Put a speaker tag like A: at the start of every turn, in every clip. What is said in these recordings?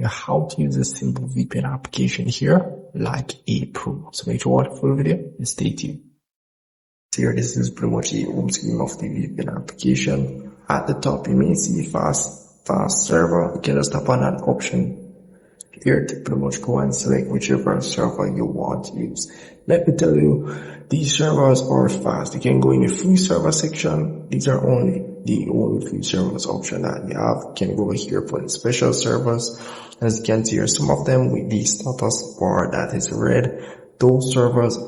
A: how to use a simple VPN application here like a pro. So make sure to watch the full video and stay tuned. So here, this is pretty much the home screen of the VPN application. At the top, you may see fast server. You can just tap on that option here to pretty much go and select whichever server you want to use. Let me tell you, these servers are fast. You can go in the free server section. These are the only free servers option that you have. You can go here for the special servers. As you can see here, some of them with the status bar that is red. Those servers,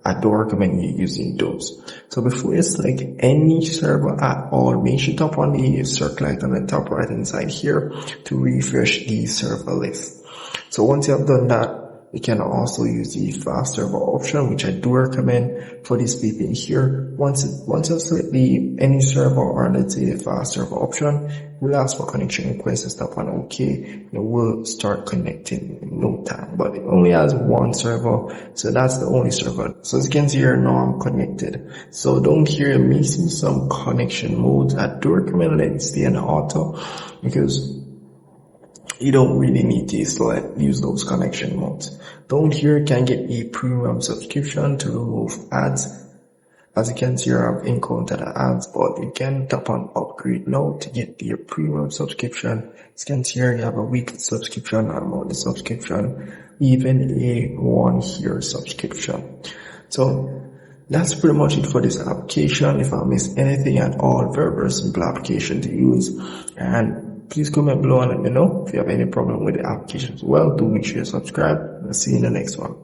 A: I don't recommend you using those. So before you select any server at all, make sure you tap on the circle icon on the top right hand side here to refresh the server list. So once you have done that, you can also use the fast server option, which I do recommend for this VPN here. Once you select any server, or let's say the fast server option, we'll ask for connection request and tap on OK. And we'll start connecting in no time. But it only has one server, so that's the only server. So as you can see here, now I'm connected. So down here, you may see some connection modes. I do recommend letting it stay on auto because you don't really need to use those connection modes. Down here, you can get a premium subscription to remove ads. As you can see here, I've encountered ads, but you can tap on upgrade now to get the premium subscription. As you can see here, you have a weekly subscription, a monthly subscription, even a 1 year subscription. So that's pretty much it for this application. If I missed anything at all, very simple application to use. And please comment below and let me know if you have any problem with the application as well. Do make sure you subscribe. I'll see you in the next one.